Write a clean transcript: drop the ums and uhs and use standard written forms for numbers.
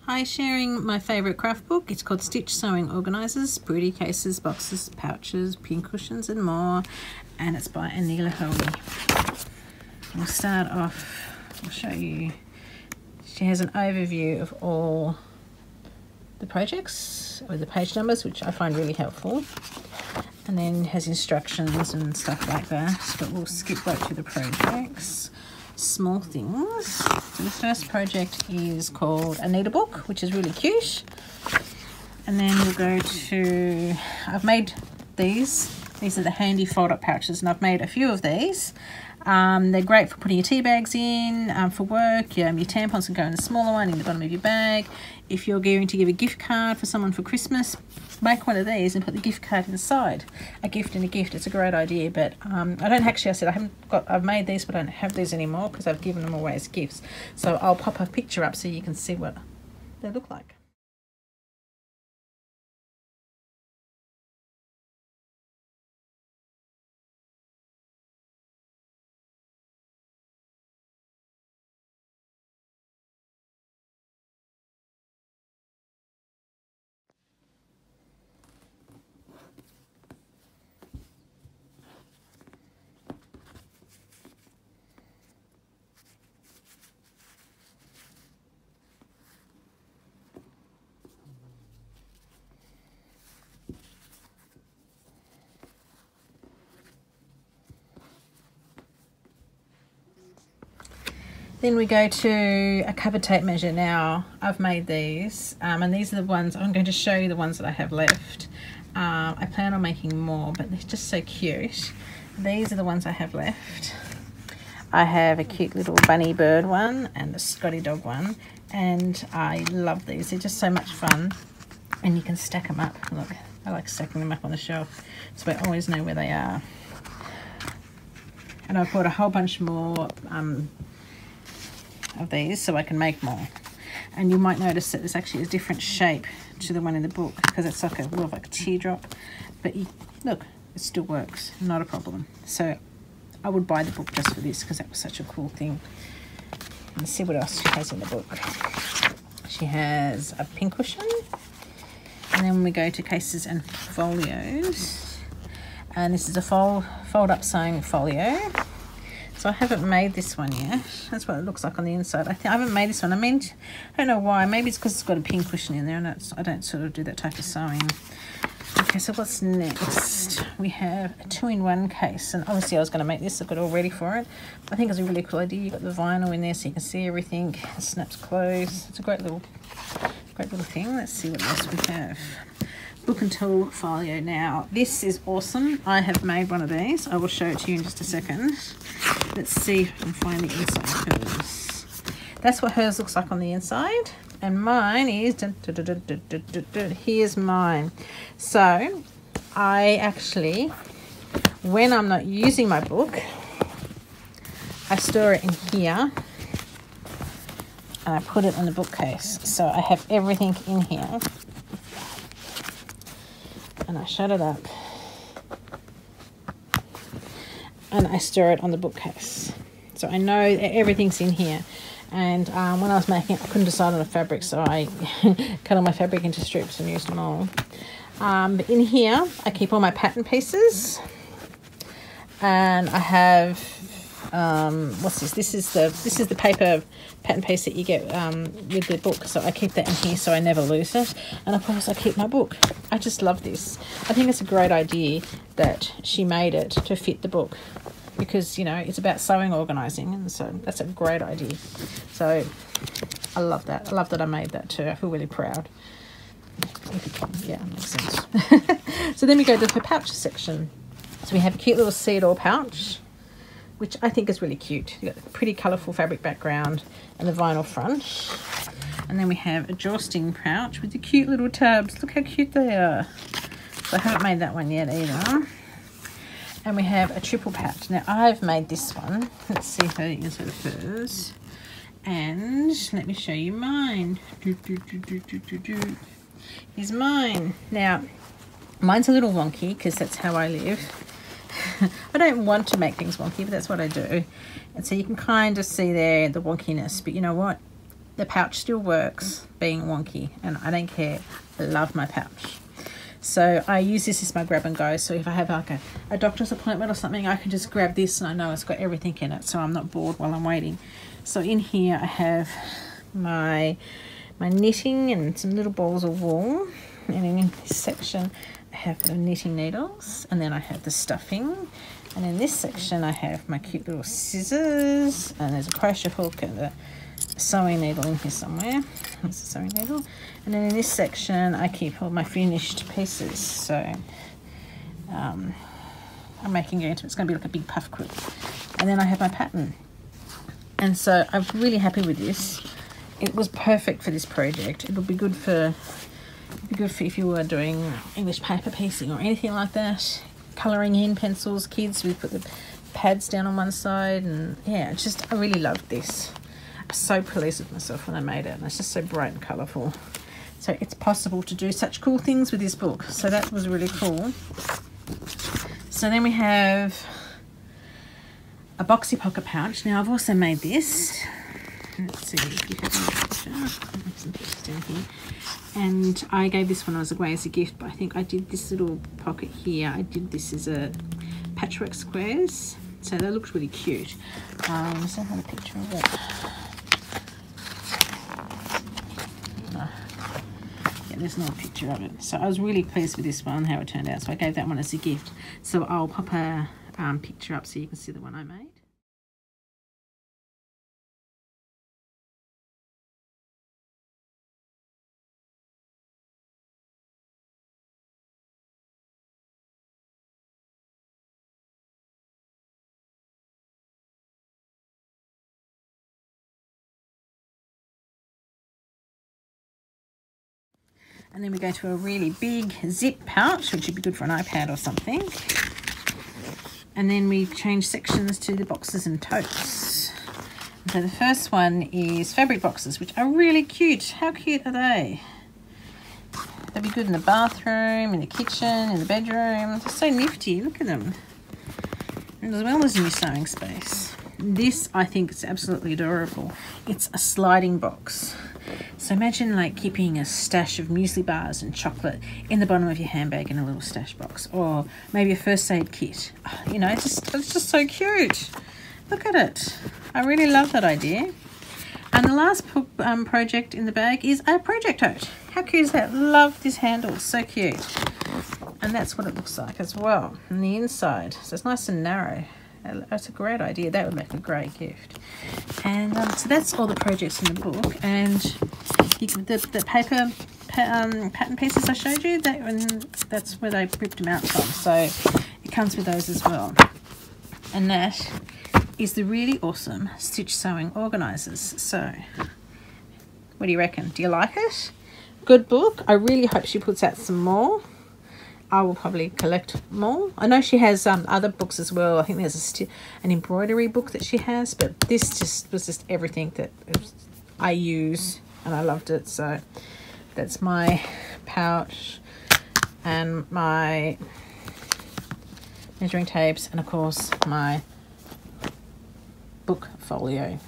Hi, sharing my favourite craft book. It's called Stitch Sewing Organisers, Pretty Cases, Boxes, Pouches, Pincushions and more. And it's by Aneela Hoey. We'll start off, I'll show you. She has an overview of all the projects with the page numbers, which I find really helpful. And then has instructions and stuff like that. But we'll skip right to the projects. Small things. So the first project is called a Needlebook, which is really cute. And then we'll go to, I've made these are the handy fold-up pouches, and I've made a few of these. They're great for putting your tea bags in, for work. Your tampons can go in a smaller one in the bottom of your bag. If you're going to give a gift card for someone for Christmas, make one of these and put the gift card inside. A gift in a gift. It's a great idea, but I don't actually, I've made these, but I don't have these anymore because I've given them away as gifts. So I'll pop a picture up so you can see what they look like. Then we go to a cover tape measure. Now I've made these and these are the ones, I'm going to show you the ones that I have left. I plan on making more, but they're just so cute. These are the ones I have left. I have a cute little bunny bird one and a Scotty dog one, and I love these. They're just so much fun, and you can stack them up. Look, I like stacking them up on the shelf so I always know where they are. And I've bought a whole bunch more of these so I can make more. And you might notice that there's actually a different shape to the one in the book because it's like more like a teardrop, but look, it still works, not a problem. So I would buy the book just for this because that was such a cool thing. Let's see what else she has in the book. She has a pincushion, and then we go to cases and folios, and this is a fold up sewing folio. So I haven't made this one yet. That's what it looks like on the inside. I haven't made this one. I don't know why. Maybe it's because it's got a pin cushion in there, and I don't sort of do that type of sewing. Okay, so what's next? We have a 2-in-1 case, and obviously I was going to make this. I've got it all ready for it. I think it's a really cool idea. You've got the vinyl in there so you can see everything. It snaps closed. It's a great little thing. Let's see what else we have. Book and tool folio. Now this is awesome. I have made one of these. I will show it to you in just a second. Let's see if I can find the inside of hers. That's what hers looks like on the inside, and mine is here's mine. So I actually, when I'm not using my book, I store it in here and I put it in the bookcase. So I have everything in here. And I shut it up and I store it on the bookcase, so I know everything's in here. And when I was making it, I couldn't decide on a fabric, so I cut all my fabric into strips and used them all. But in here I keep all my pattern pieces, and I have what's this? This is the paper pattern piece that you get with the book. So I keep that in here so I never lose it. And of course I keep my book. I just love this. I think it's a great idea that she made it to fit the book, because it's about sewing organising, and so that's a great idea. So I love that. I love that I made that too. I feel really proud. Yeah, makes sense. So then we go to the pouch section. So we have a cute little see-it-all pouch, which I think is really cute. You've got a pretty colourful fabric background and the vinyl front. And then we have a drawstring pouch with the cute little tabs. Look how cute they are. So I haven't made that one yet either. And we have a triple pouch. Now I've made this one. Let's see how the inside of hers. And let me show you mine. Here's mine. Now, mine's a little wonky because that's how I live. I don't want to make things wonky, but that's what I do. And so you can kind of see there the wonkiness, but you know what? the pouch still works being wonky, and I don't care. I love my pouch. So I use this as my grab and go. So if I have like a doctor's appointment or something, I can just grab this and I know it's got everything in it, so I'm not bored while I'm waiting. So in here I have my knitting and some little balls of wool, and in this section I have the knitting needles, and then I have the stuffing, and in this section I have my cute little scissors, and there's a crochet hook and a sewing needle in here somewhere. There's a sewing needle. And then in this section I keep all my finished pieces. So I'm making it into, it's going to be like a big puff quilt. And then I have my pattern. And so I'm really happy with this. It was perfect for this project. It would be good for if you were doing English paper piecing or anything like that. Colouring in pencils, kids, we put the pads down on one side, and yeah, it's just, I really loved this. I was so pleased with myself when I made it, and it's just so bright and colourful. So it's possible to do such cool things with this book. So that was really cool. So then we have a boxy pocket pouch. Now I've also made this. Let's see if you have a picture. I have some pictures down here. And I gave this one away as a gift, but I think I did this little pocket here. I did this as a patchwork squares. So that looks really cute. So I have a picture of it. There's no picture of it. So I was really pleased with this one, how it turned out. So I gave that one as a gift. So I'll pop a picture up so you can see the one I made. And then we go to a really big zip pouch, which would be good for an iPad or something. And then we change sections to the boxes and totes. So the first one is fabric boxes, which are really cute. How cute are they? They'd be good in the bathroom, in the kitchen, in the bedroom. They're so nifty, look at them. And as well as in your sewing space. This, I think, is absolutely adorable. It's a sliding box. So imagine like keeping a stash of muesli bars and chocolate in the bottom of your handbag in a little stash box, or maybe a first aid kit. You know, it's just so cute. Look at it. I really love that idea. And the last project in the bag is a project tote. How cute is that? Love this handle, so cute. And that's what it looks like as well on the inside. So it's nice and narrow. That's a great idea. That would make a great gift. And so that's all the projects in the book. And the paper pattern pieces I showed you, that's where they ripped them out from. So it comes with those as well. And that is the really awesome Stitch Sewing Organisers. So what do you reckon? Do you like it? Good book. I really hope she puts out some more. I will probably collect more. I know she has other books as well. I think there's an embroidery book that she has, but this was just everything that I use, and I loved it. So that's my pouch and my measuring tapes, and of course my book folio.